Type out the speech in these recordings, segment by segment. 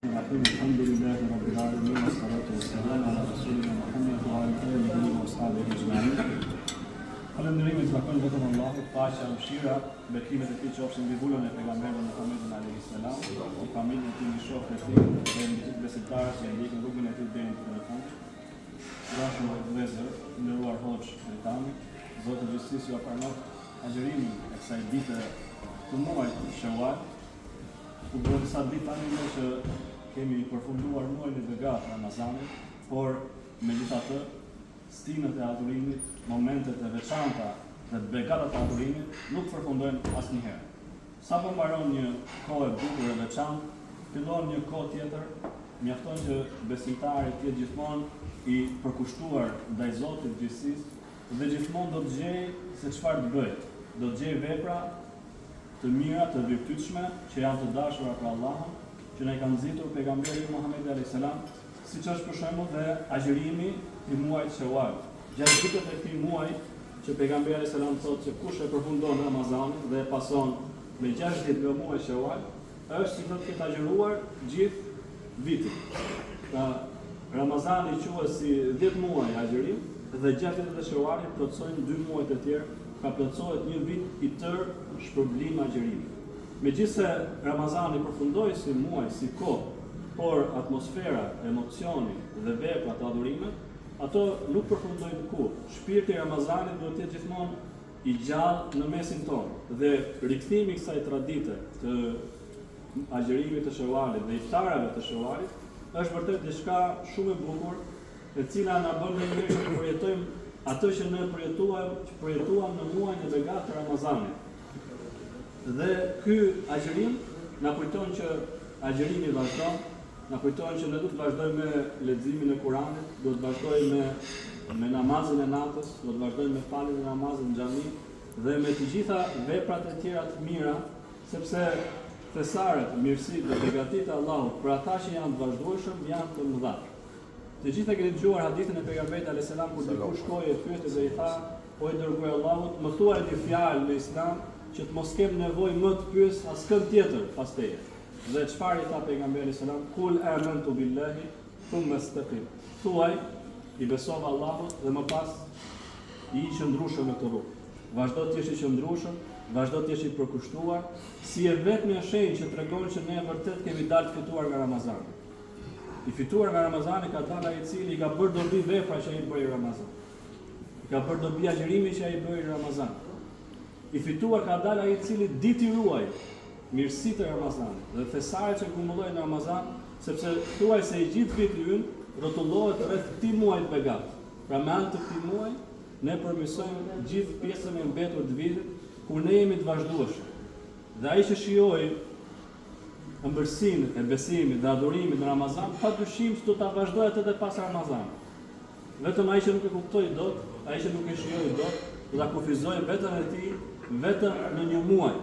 الحمد لله رب العالمين والصلاة والسلام على رسولنا محمد وعلى آله وأصحابه أجمعين. Falënderimet takojnë vetëm Allahut, paqja, mëshira, bekimet e tij qofshin mbi vullën e pejgamberit Muhammedin alayhis salam, mbi familjen e tij, mbi shokët e tij, dhe mbi të besimtarët që ndjekin rrugën e tij deri në ditën e fundit. Dashur vëllezër, nderuar hoxh Britani, Zoti i Gjithësisë ju pranon agjërimin e kësaj dite të muajit Shawwal. U bërë disa ditë tani që kemi përfunduar muajin e begat Ramazanit, por megjithatë stinët e adhurimit, momentet e veçanta dhe begatat e adhurimit nuk përfundojnë asnjëherë. Sapo mbaron një kohë e bukur e veçantë, fillon një kohë tjetër, mjafton që besimtari të jetë gjithmonë i përkushtuar ndaj Zotit të Gjithësisë dhe gjithmonë do të gjejë se çfarë të bëjë. Do të gjejë vepra të mira, të virtytshme, që janë të dashura për Allahun, që na i ka nxitur pejgamberi Muhamedi alayhis salam, siç është për shembull dhe agjërimi i muajit Shawwal. Gjatë ditëve të këtij muaji, që pejgamberi alayhis salam thotë që kush e përfundon Ramazanin dhe e pason me 6 ditë nga muaji Shawwal, është si do të ketë agjëruar gjithë vitin. Pra Ramazani quhet si 10 muaj agjërim dhe 6 ditët e Shawwalit plotësojnë 2 muaj të tjerë, ka plotësohet një vit i tërë shpërblim agjërimi. Megjithse Ramazani përfundoi si muaj, si kohë, por atmosfera, emocioni dhe veprat e adhurimit, ato nuk përfundojnë kurrë. Shpirti i Ramazanit duhet të jetë gjithmonë i gjallë në mesin tonë dhe rikthimi i kësaj tradite të agjërimit të Shawwalit dhe iftarave të Shawwalit është vërtet diçka shumë e bukur, e cila na bën ndonjëherë të përjetojmë ato që ne përjetuam në muajin e begat të Ramazanit. Dhe ky agjërim na kujton që agjërimi vazhdon, na kujton që ne duhet të vazhdojmë me leximin e Kuranit, duhet të vazhdojmë me namazin e natës, duhet të vazhdojmë me faljen e namazit në xhami dhe me të gjitha veprat e tjera të mira, sepse thesaret, mirësitë dhe begatitë e Allahut për ata që janë të vazhdueshëm janë të mëdha. Të gjithë e keni dëgjuar hadithin e pejgamberit alayhis salam kur dikush shkoi e pyeti dhe i tha: "O i dërguar i Allahut, më thuaj një fjalë në Islam që të mos kem nevojë më të pyes askën tjetër pas teje." Dhe çfarë i tha pejgamberi alayhis salam? "Kul amantu billahi thumma istaqim." Thuaj, i besova Allahut dhe më pas i qëndrueshëm në këtë rrugë. Vazhdo të jesh i qëndrueshëm, vazhdo të jesh i përkushtuar, si e vetmja shenjë që tregon që ne vërtet kemi dalë të fituar nga Ramazani. I fituar nga Ramazani ka dalë ai i cili i ka bërë dobi vepra që ai bëri Ramazan. I ka bërë dobi agjërimi që ai bëri Ramazan. I fituar ka dalë ai i cili ditë ruaj mirësitë e Ramazanit dhe thesaret që kumullojnë në Ramazan, sepse thuaj se i gjithë viti ynë rrotullohet rreth këtij muaji të begat. Pra me anë të këtij muaji ne përmirësojmë gjithë pjesën e mbetur të vitit ku ne jemi të vazhdueshëm. Dhe ai që shijoi ëmbërsinë e besimit dhe adhurimit në Ramazan, padyshim se do ta vazhdojë atë edhe pas Ramazanit. Vetëm ai që nuk e kuptoi dot, ai që nuk e shijoi dot, do ta kufizojë veten e tij vetëm në një muaj.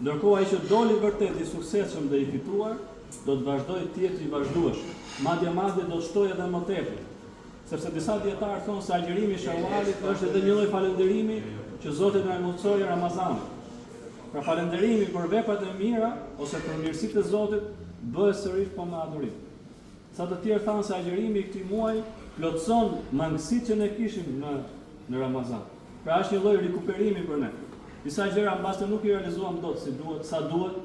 Ndërkohë ai që doli vërtet i suksesshëm dhe i fituar, do të vazhdojë të jetë i vazhdueshëm. Madje do të shtojë edhe më tepër. Sepse disa dietarë thonë se agjërimi i Shawwalit është edhe një lloj falënderimi që Zoti na mësoi Ramazanin. Pra falënderimi për veprat e mira ose për mirësitë e Zotit bëhet sërish po me adhurim. Sa të tjerë thanë se agjërimi i këtij muaji plotëson mangësitë që ne kishim në Ramazan. Pra është një lloj rikuperimi për ne. Disa gjëra mbas nuk i realizuam dot si duhet, sa duhet,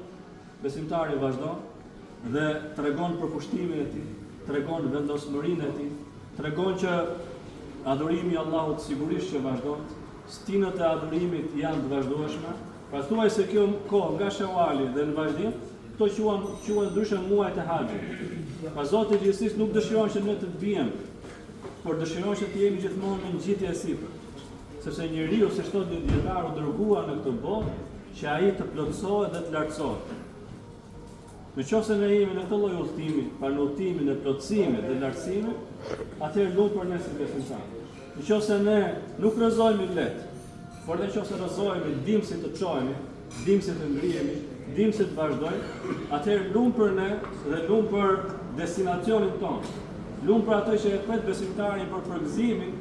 besimtari vazhdon dhe tregon përkushtimin e tij, tregon vendosmërinë e tij, tregon që adhurimi i Allahut sigurisht që vazhdon, stinët e adhurimit janë të vazhdueshme. Pra thuaj se kjo kohë nga Shawali dhe në vazhdim, këto quhen ndryshe muajt e haxhit. Pra Zoti i Gjithësisë nuk dëshiron që ne të bien, por dëshiron që të jemi gjithmonë në ngjitje e sipër. Sepse njeriu, si thotë dietar, u dërgua në këtë botë që ai të plotësohet dhe të lartësohet. Nëse ne jemi në këtë lloj udhëtimi, pra në udhëtimin e plotësimit dhe lartësimit, atëherë nuk për ne si besimtarë. Nëse ne nuk rrezojmë lehtë, por nëse rrezojmë, dimë si të çojmë, dimë si të ngrihemi, dimë si të vazhdojmë, atëherë lum për ne dhe lum për destinacionin tonë. Lum për ato që e pret besimtarin për përgëzimin,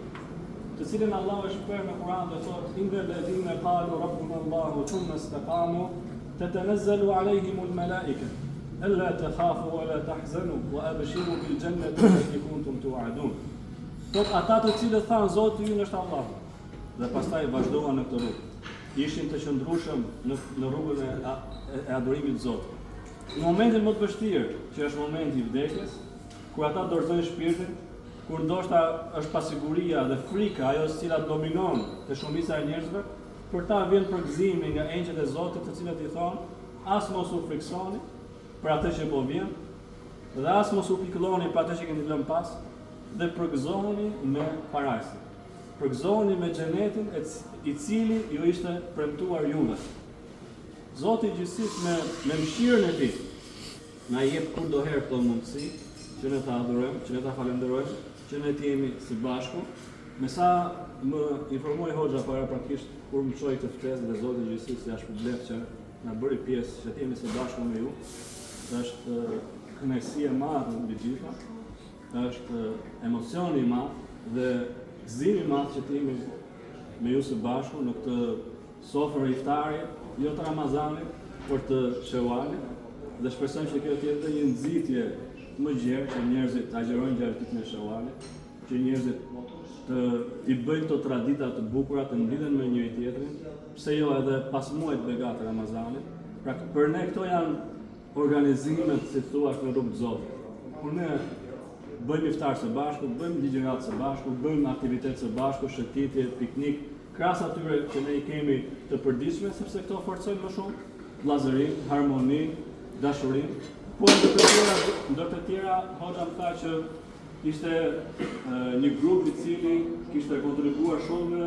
të cilin Allah e shpreh në Kur'an dhe thotë: "Innal ladhina qalu rabbuna Allahu thumma istaqamu tatanazzalu alayhimul malaika ألا تخافوا ولا تحزنوا وأبشروا بالجنة التي كنتم توعدون. Thot ata të cilët thanë Zoti ynë është Allahu. Dhe pastaj vazhduan në këtë rrugë. Ishin të qëndrueshëm në rrugën e adorimit të Zotit. Në momentin më të vështirë, që është momenti i vdekjes, kur ata dorëzojnë shpirtin, kur ndoshta është pasiguria dhe frika ajo e cila dominon te shumica e njerëzve, për ta vjen përgëzimi nga engjëjt e Zotit, të cilët i thonë, as mos u friksoni për atë që po vjen, dhe as mos u pikëlloni për atë që keni lënë pas, dhe përgëzohuni me parajsin. Përgëzohuni me xhenetin i cili ju ishte premtuar juve. Zoti i gjithësisë me mëshirën e tij na jep kudoherë këtë mundësi që ne ta adhurojmë, që ne ta falenderojmë, që ne të jemi së bashku. Me sa më informoi Hoxha paraprakisht kur më çoi të ftesë dhe Zoti i gjithësisë ja shpërblet që na bëri pjesë që të jemi së bashku me ju. Është kënaqësi e madhe mbi gjitha. Është emocioni i madh dhe gëzimi i madh që të jemi me ju së bashku në këtë sofër iftari, jo të Ramazanit, por të Shewalit, dhe shpresojmë që kjo të jetë një nxitje më gjerë që njerëzit të agjerojnë gjatë ditën e Shewalit, që njerëzit i bëjnë këto tradita të bukura, të mblidhen me njëri tjetrin, pse jo edhe pas muajit begat të Ramazanit. Pra për ne këto janë organizimet, si thua, në rrugë të Zotit. Kur ne bëjmë iftar së bashku, bëjmë ligjërat së bashku, bëjmë aktivitet së bashku, shëtitje, piknik, krahas atyre që ne i kemi të përditshme, sepse këto forcojnë më shumë vllazërinë, harmoninë, dashurinë. Po ndër të tjera, Hoxha më tha që ishte një grup i cili kishte kontribuar shumë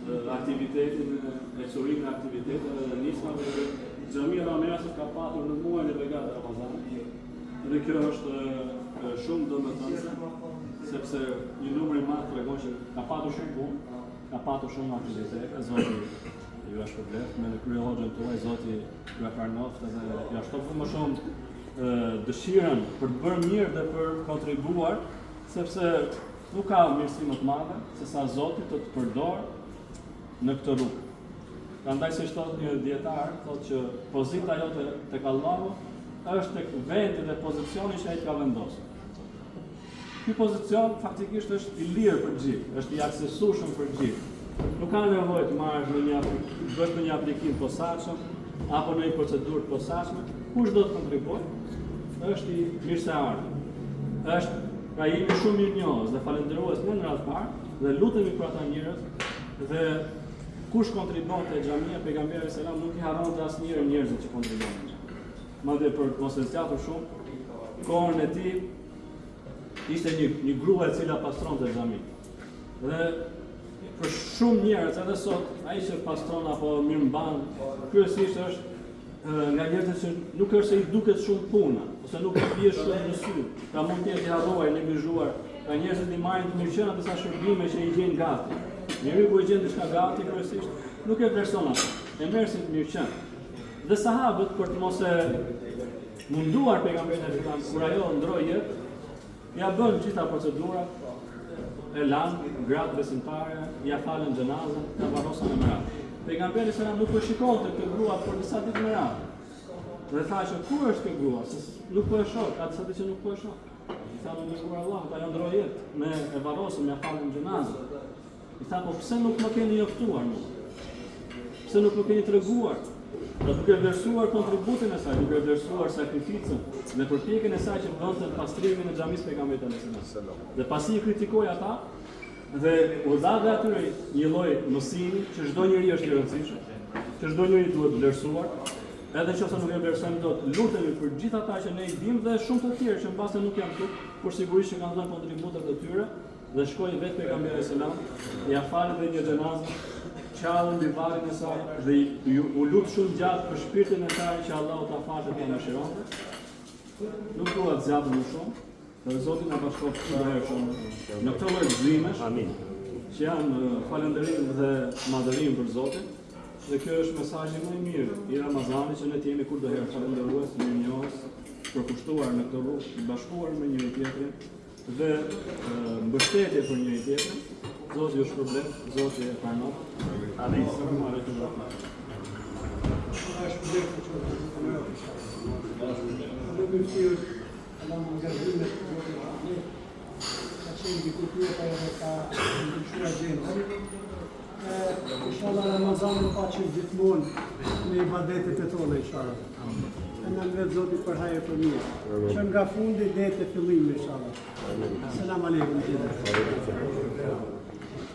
në aktivitetin e çurimin e aktiviteteve dhe nismave që Xhamia Ramerasit ka patur në muajin e begat të Ramazanit. Dhe kjo është shumë domethënëse, sepse një numër i madh tregon që ka patur shumë punë, ka patur shumë aktivitete, Zoti ju ka shpërblet, me në krye Hoxhën tuaj, Zoti ju ka pranoftë dhe ja shtoftë më shumë dëshirën për të bërë mirë dhe për kontribuar, sepse nuk ka mirësi më të madhe se sa Zoti të përdor në këtë rrugë. Prandaj si thot një dietar, thotë që pozita jote tek Allahu është tek vendi dhe pozicioni që ai ka vendosur. Ky pozicion faktikisht është i lirë për gjithë, është i aksesueshëm për gjithë. Nuk ka nevojë të marrësh në një aplikim të posaçëm apo në një procedurë të posaçme, kush do të kontribuojë, është i mirëseardhur. Është pra jemi shumë mirënjohës dhe falendërues në radhë parë dhe lutemi për ata njerëz dhe kush kontribon te xhamia pejgamberi selam nuk i harron asnjëherë njerëzit që kontribojnë. Madje për mos e zgjatur shumë, kohën e tij ishte një grua e cila pastronte xhamin. Dhe për shumë njerëz edhe sot ai që pastron apo mirëmban, kryesisht është nga njerëzit që nuk është se i duket shumë puna, ose nuk i bie shumë në sy. Pra mund të jetë i harruar, i neglizhuar, ka njerëzit i marrin të mirëqenia disa shërbime që i gjen gati. Njeriu ku i gjen diçka gati kryesisht nuk e vlerëson atë, e merr si të mirëqen. Dhe sahabët për të mos e munduar pejgamberin e Islam kur ajo ndroi jetë, ja bën gjitha procedurat, e lanë gratë besimtare, ja falën xhenazën, ja varrosan e merat. Pejgamberi selam nuk po shikonte këtë grua për disa ditë me radhë. Dhe tha që ku është kjo grua? Se nuk po e shoh, atë sa që nuk po e shoh. I tha në mëshirë Allahut, ajo ndroi jetë, me e varrosën, ja falën xhenazën. I tha po pse nuk më keni njoftuar mua? Pse nuk më keni treguar? Pra duke vlerësuar kontributin e saj, duke vlerësuar sakrificën dhe përpjekjen e saj që bënte pastrimin e xhamisë pejgamberit alayhis salam. Dhe pasi i kritikoi ata dhe u dha dhe atyre një lloj mësimi që çdo njeri është i rëndësishëm, që çdo njeri duhet vlerësuar, edhe nëse nuk e vlerësojmë dot, lutemi për gjithë ata që ne i dimë dhe shumë të tjerë që mbase nuk janë këtu, por sigurisht që kanë dhënë kontributet e tyre dhe shkoi vetë pejgamberi selam, ja falën dhe një xhenazë, qallën mbi varrin e saj dhe u lut shumë gjatë për shpirtin e saj që Allahu ta falë dhe ta mëshironte. Nuk dua të zgjatem më shumë. Dhe Zoti na bashkoft çdo shumë në këto lloj gëzimesh. Amin. Që janë falënderim dhe madhërim për Zotin. Dhe kjo është mesazhi më i mirë i Ramazanit që ne të jemi kurdoherë falëndërues, mirënjohës, përkushtuar në këtë rrugë, të bashkuar me njëri tjetrin dhe mbështetje për njëri tjetrin. Zoti ju shpërblet, Zoti e pranon. Amin. Selam aleikum. Është mëftirët, Allah më ngërzimet të zotë rahmet, ka qenë diku tjetër edhe ka ndryshuar agjendën. Inshallah Ramazanin paqim gjithmonë me ibadetet e tona inshallah. E na mbret Zoti për hajër për mirë. Që nga fundi deri te fillimi inshallah. Selam aleikum.